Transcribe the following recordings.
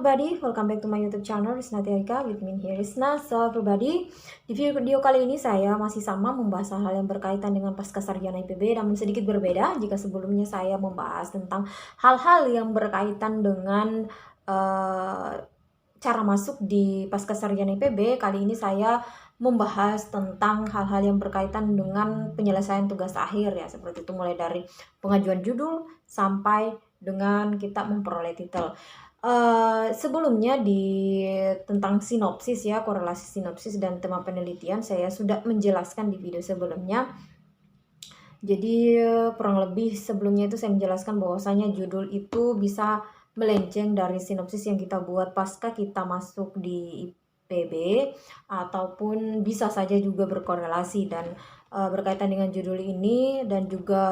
everybody, welcome back to my YouTube channel Risna Tiarika with me here Risna. So everybody, di video kali ini saya masih sama membahas hal-hal yang berkaitan dengan pasca sarjana IPB, namun sedikit berbeda jika sebelumnya saya membahas tentang hal-hal yang berkaitan dengan cara masuk di pasca sarjana IPB. Kali ini saya membahas tentang hal-hal yang berkaitan dengan penyelesaian tugas akhir ya, seperti itu, mulai dari pengajuan judul sampai dengan kita memperoleh titel. Sebelumnya tentang sinopsis ya, korelasi sinopsis dan tema penelitian saya sudah menjelaskan di video sebelumnya. Jadi kurang lebih sebelumnya itu saya menjelaskan bahwasanya judul itu bisa melenceng dari sinopsis yang kita buat pasca kita masuk di IPB, ataupun bisa saja juga berkorelasi dan berkaitan dengan judul ini, dan juga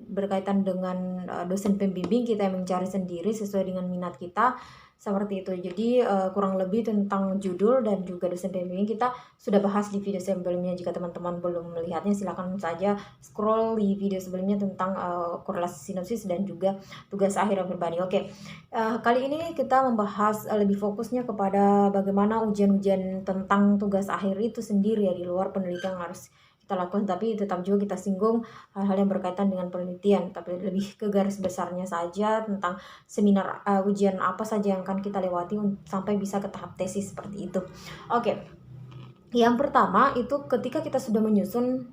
berkaitan dengan dosen pembimbing kita yang mencari sendiri sesuai dengan minat kita, seperti itu. Jadi kurang lebih tentang judul dan juga dosen pembimbing kita sudah bahas di video sebelumnya. Jika teman-teman belum melihatnya, silakan saja scroll di video sebelumnya tentang korelasi sinopsis dan juga tugas akhir yang berbanding. Oke, kali ini kita membahas lebih fokusnya kepada bagaimana ujian-ujian tentang tugas akhir itu sendiri ya, di luar penelitian yang harus kita lakukan, tapi tetap juga kita singgung hal-hal yang berkaitan dengan penelitian, tapi lebih ke garis besarnya saja tentang seminar ujian apa saja yang akan kita lewati sampai bisa ke tahap tesis, seperti itu. Oke, yang pertama itu ketika kita sudah menyusun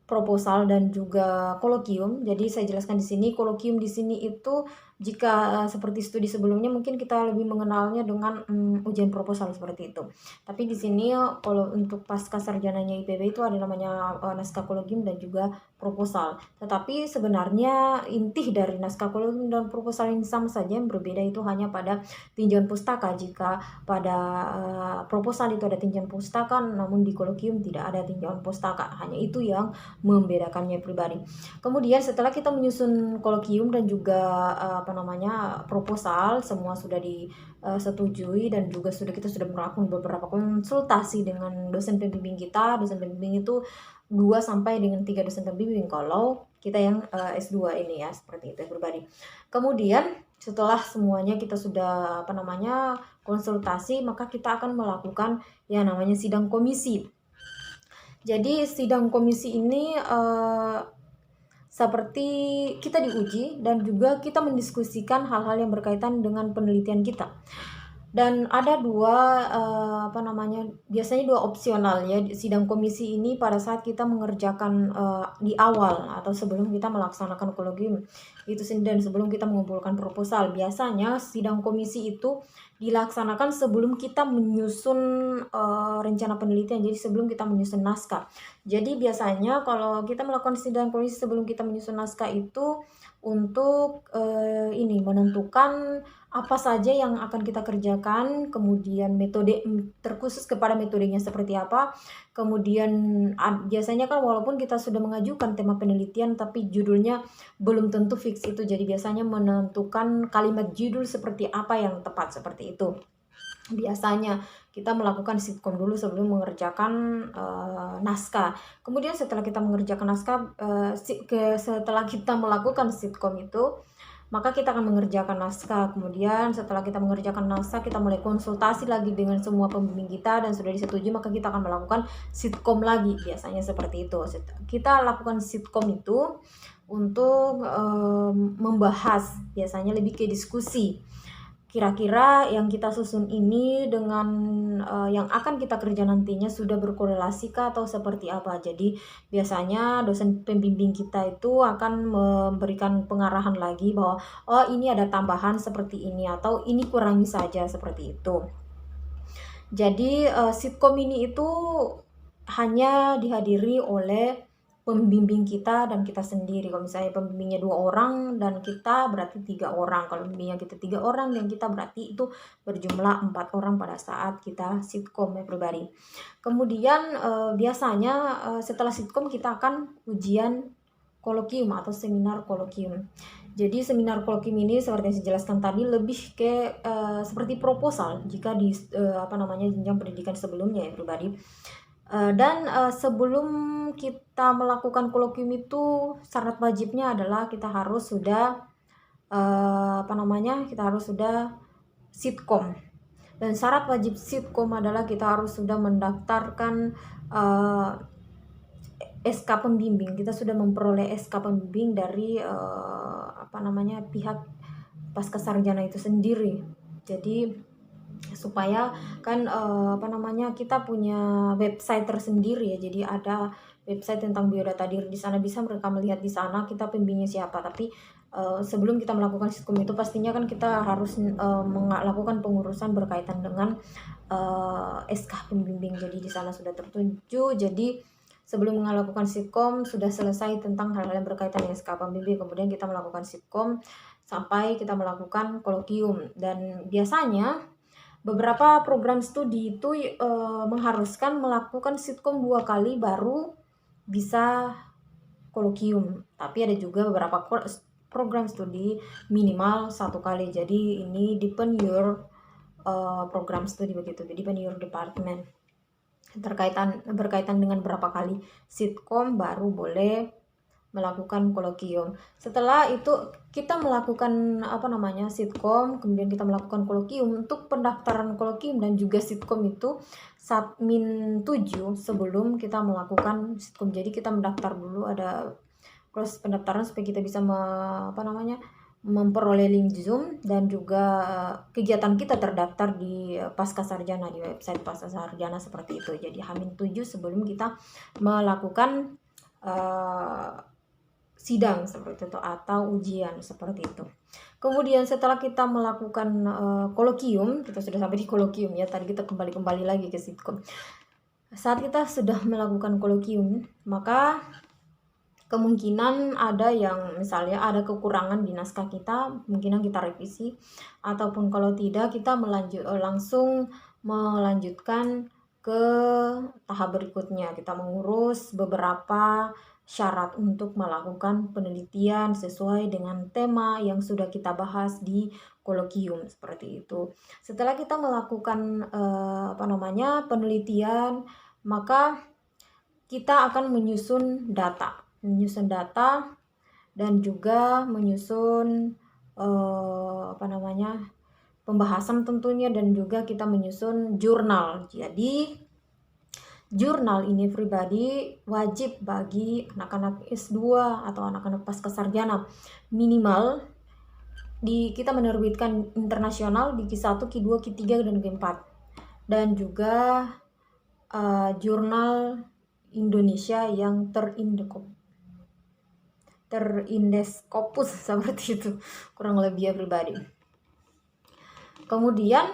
proposal dan juga kolokium. Jadi saya jelaskan di sini, kolokium di sini itu jika seperti studi sebelumnya mungkin kita lebih mengenalnya dengan ujian proposal seperti itu. Tapi di sini kalau untuk pasca sarjananya IPB itu ada namanya naskah kolokium dan juga proposal. Tetapi sebenarnya inti dari naskah kolokium dan proposal ini sama saja, yang berbeda itu hanya pada tinjauan pustaka. Jika pada proposal itu ada tinjauan pustaka, namun di kolokium tidak ada tinjauan pustaka. Hanya itu yang membedakannya pribadi. Kemudian setelah kita menyusun kolokium dan juga proposal, semua sudah disetujui dan juga kita sudah melakukan beberapa konsultasi dengan dosen pembimbing kita. Dosen pembimbing itu 2 sampai dengan 3 dosen pembimbing kalau kita yang S2 ini ya, seperti itu pribadi. Kemudian setelah semuanya kita sudah konsultasi, maka kita akan melakukan yang namanya sidang komisi. Jadi sidang komisi ini seperti kita diuji dan juga kita mendiskusikan hal-hal yang berkaitan dengan penelitian kita. Dan ada biasanya 2 opsional ya sidang komisi ini pada saat kita mengerjakan di awal atau sebelum kita melaksanakan kolokium itu sendiri, dan sebelum kita mengumpulkan proposal. Biasanya sidang komisi itu dilaksanakan sebelum kita menyusun rencana penelitian, jadi sebelum kita menyusun naskah. Jadi biasanya kalau kita melakukan sidang komisi sebelum kita menyusun naskah itu untuk menentukan apa saja yang akan kita kerjakan, kemudian metode terkhusus kepada metodenya seperti apa. Kemudian biasanya kan walaupun kita sudah mengajukan tema penelitian tapi judulnya belum tentu fix itu, jadi biasanya menentukan kalimat judul seperti apa yang tepat, seperti itu. Biasanya kita melakukan sitkom dulu sebelum mengerjakan naskah. Kemudian setelah kita mengerjakan naskah, setelah kita melakukan sitkom itu, maka kita akan mengerjakan naskah. Kemudian setelah kita mengerjakan naskah, kita mulai konsultasi lagi dengan semua pembimbing kita dan sudah disetujui, maka kita akan melakukan sitkom lagi. Biasanya seperti itu. Kita lakukan sitkom itu untuk membahas, biasanya lebih ke diskusi. Kira-kira yang kita susun ini dengan yang akan kita kerja nantinya sudah berkorelasi kah atau seperti apa. Jadi biasanya dosen pembimbing kita itu akan memberikan pengarahan lagi bahwa oh ini ada tambahan seperti ini atau ini kurangi saja, seperti itu. Jadi sitkom ini itu hanya dihadiri oleh pembimbing kita dan kita sendiri. Kalau misalnya pembimbingnya 2 orang dan kita berarti 3 orang. Kalau pembimbingnya kita 3 orang dan kita berarti itu berjumlah 4 orang pada saat kita sitkom ya pribadi. Kemudian biasanya setelah sitkom kita akan ujian kolokium atau seminar kolokium. Jadi seminar kolokium ini seperti yang saya jelaskan tadi lebih ke seperti proposal jika di jenjang pendidikan sebelumnya ya pribadi. Dan sebelum kita melakukan kolokium itu, syarat wajibnya adalah kita harus sudah kita harus sudah sitkom. Dan syarat wajib sitkom adalah kita harus sudah mendaftarkan SK pembimbing. Kita sudah memperoleh SK pembimbing dari pihak Pascasarjana itu sendiri. Jadi supaya kan kita punya website tersendiri ya. Jadi ada website tentang biodata diri, di sana bisa mereka melihat di sana kita pembimbingnya siapa. Tapi sebelum kita melakukan sitkom itu pastinya kan kita harus melakukan pengurusan berkaitan dengan SK pembimbing. Jadi di sana sudah tertuju. Jadi sebelum melakukan sitkom sudah selesai tentang hal-hal yang berkaitan dengan SK pembimbing, kemudian kita melakukan sitkom sampai kita melakukan kolokium. Dan biasanya beberapa program studi itu mengharuskan melakukan sitkom 2 kali baru bisa kolokium. Tapi ada juga beberapa program studi minimal 1 kali. Jadi ini depend your program studi begitu. Jadi depend your department. Berkaitan dengan berapa kali sitkom baru boleh melakukan kolokium. Setelah itu kita melakukan sitkom, kemudian kita melakukan kolokium. Untuk pendaftaran kolokium dan juga sitkom itu Min 7 sebelum kita melakukan sitkom. Jadi kita mendaftar dulu, ada proses pendaftaran supaya kita bisa memperoleh link Zoom, dan juga kegiatan kita terdaftar di Pascasarjana, di website Pascasarjana seperti itu. Jadi Hamin 7 sebelum kita melakukan sidang seperti itu atau ujian seperti itu. Kemudian setelah kita melakukan kolokium, kita sudah sampai di kolokium ya. Tadi kita kembali lagi ke sitkom. Saat kita sudah melakukan kolokium, maka kemungkinan ada yang misalnya ada kekurangan di naskah kita, kemungkinan kita revisi, ataupun kalau tidak kita langsung melanjutkan ke tahap berikutnya. Kita mengurus beberapa syarat untuk melakukan penelitian sesuai dengan tema yang sudah kita bahas di kolokium seperti itu. Setelah kita melakukan penelitian, maka kita akan menyusun data dan juga menyusun pembahasan tentunya, dan juga kita menyusun jurnal. Jadi jurnal ini pribadi wajib bagi anak-anak S2 atau anak-anak pascasarjana. Minimal kita menerbitkan internasional di Q1, Q2, Q3, dan Q4. Dan juga jurnal Indonesia yang terindeskopus seperti itu, kurang lebih ya pribadi. Kemudian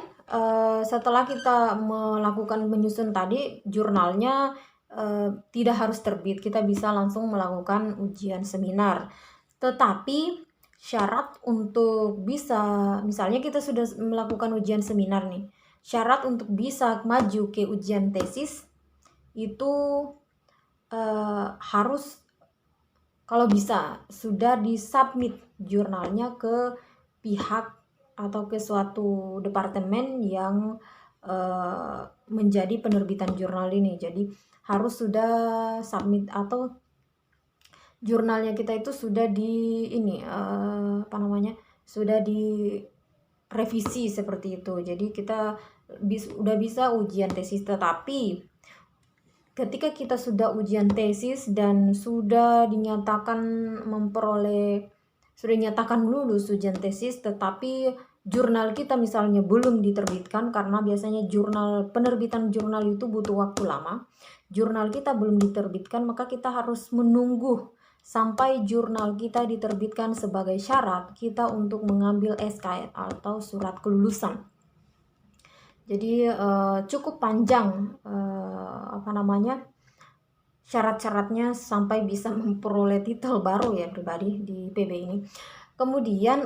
setelah kita melakukan menyusun tadi jurnalnya, tidak harus terbit, kita bisa langsung melakukan ujian seminar. Tetapi syarat untuk bisa, misalnya kita sudah melakukan ujian seminar nih, syarat untuk bisa maju ke ujian tesis itu harus, kalau bisa sudah disubmit jurnalnya ke pihak atau ke suatu departemen yang menjadi penerbitan jurnal ini. Jadi harus sudah submit, atau jurnalnya kita itu sudah sudah direvisi seperti itu. Jadi kita udah bisa ujian tesis. Tetapi ketika kita sudah ujian tesis dan sudah dinyatakan lulus ujian tesis, tetapi jurnal kita misalnya belum diterbitkan, karena biasanya penerbitan jurnal itu butuh waktu lama. Jurnal kita belum diterbitkan, maka kita harus menunggu sampai jurnal kita diterbitkan sebagai syarat kita untuk mengambil SKS atau surat kelulusan. Jadi cukup panjang syarat-syaratnya sampai bisa memperoleh titel baru ya pribadi di PB ini. Kemudian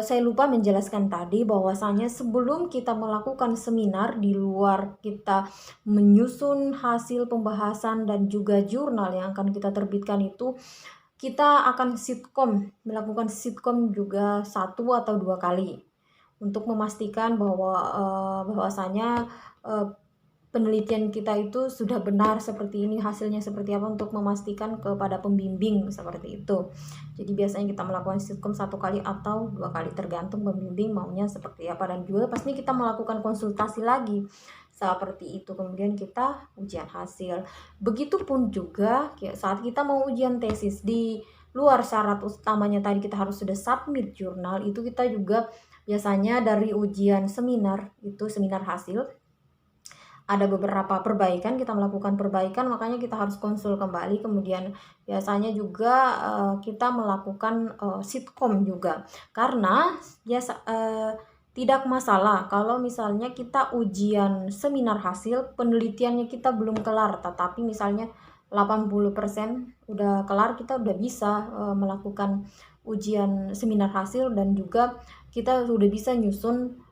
saya lupa menjelaskan tadi bahwasanya sebelum kita melakukan seminar, di luar kita menyusun hasil pembahasan dan juga jurnal yang akan kita terbitkan itu, kita akan melakukan sitkom juga 1 atau 2 kali untuk memastikan bahwasanya penelitian kita itu sudah benar seperti ini, hasilnya seperti apa, untuk memastikan kepada pembimbing seperti itu. Jadi biasanya kita melakukan sitkom 1 kali atau 2 kali, tergantung pembimbing maunya seperti apa, dan juga pasti kita melakukan konsultasi lagi seperti itu. Kemudian kita ujian hasil. Begitupun juga saat kita mau ujian tesis, di luar syarat utamanya tadi kita harus sudah submit jurnal, itu kita juga biasanya dari ujian seminar, itu seminar hasil, ada beberapa perbaikan, kita melakukan perbaikan, makanya kita harus konsul kembali. Kemudian biasanya juga kita melakukan sitkom juga, karena biasa tidak masalah kalau misalnya kita ujian seminar hasil, penelitiannya kita belum kelar, tetapi misalnya 80% udah kelar, kita udah bisa melakukan ujian seminar hasil, dan juga kita sudah bisa nyusun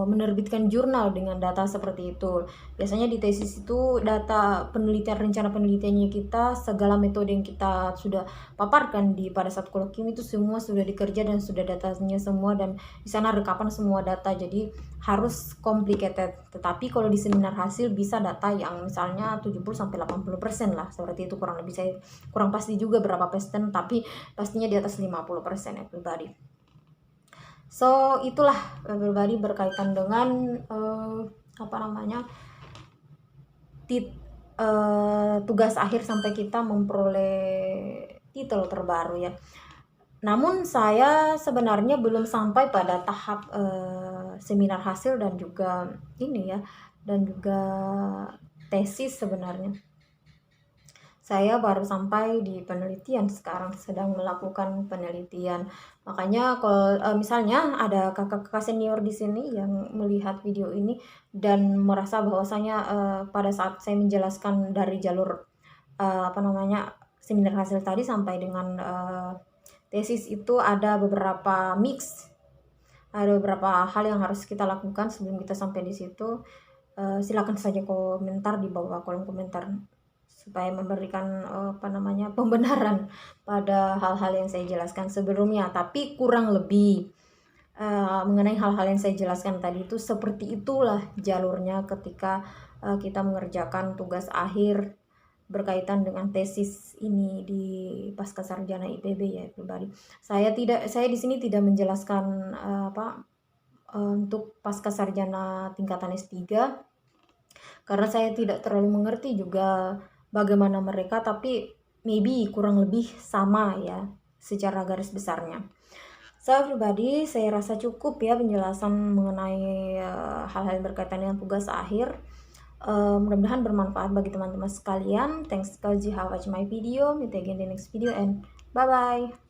menerbitkan jurnal dengan data seperti itu. Biasanya di tesis itu data penelitian, rencana penelitiannya kita, segala metode yang kita sudah paparkan pada saat kolokium itu semua sudah dikerja dan sudah datanya semua, dan di sana rekapan semua data. Jadi harus complicated. Tetapi kalau di seminar hasil bisa data yang misalnya 70-80% lah, seperti itu kurang lebih. Saya kurang pasti juga berapa persen, tapi pastinya di atas 50% ya pribadi. So itulah pribadi berkaitan dengan tugas akhir sampai kita memperoleh titel terbaru ya. Namun saya sebenarnya belum sampai pada tahap seminar hasil dan juga ini ya, dan juga tesis sebenarnya. Saya baru sampai di penelitian, sekarang sedang melakukan penelitian. Makanya kalau misalnya ada kakak-kakak senior di sini yang melihat video ini dan merasa bahwasanya pada saat saya menjelaskan dari jalur seminar hasil tadi sampai dengan tesis itu ada beberapa mix, ada beberapa hal yang harus kita lakukan sebelum kita sampai di situ. Silakan saja komentar di bawah kolom komentar supaya memberikan pembenaran pada hal-hal yang saya jelaskan sebelumnya. Tapi kurang lebih mengenai hal-hal yang saya jelaskan tadi itu seperti itulah jalurnya ketika kita mengerjakan tugas akhir berkaitan dengan tesis ini di Pascasarjana IPB ya pribadi. Saya di sini tidak menjelaskan untuk Pascasarjana tingkatan S3 karena saya tidak terlalu mengerti juga bagaimana mereka, tapi maybe kurang lebih sama ya secara garis besarnya. Saya pribadi, saya rasa cukup ya penjelasan mengenai hal-hal yang berkaitan dengan tugas akhir. Mudah-mudahan bermanfaat bagi teman-teman sekalian. Thanks because you have watched my video. Meet again in the next video and bye-bye.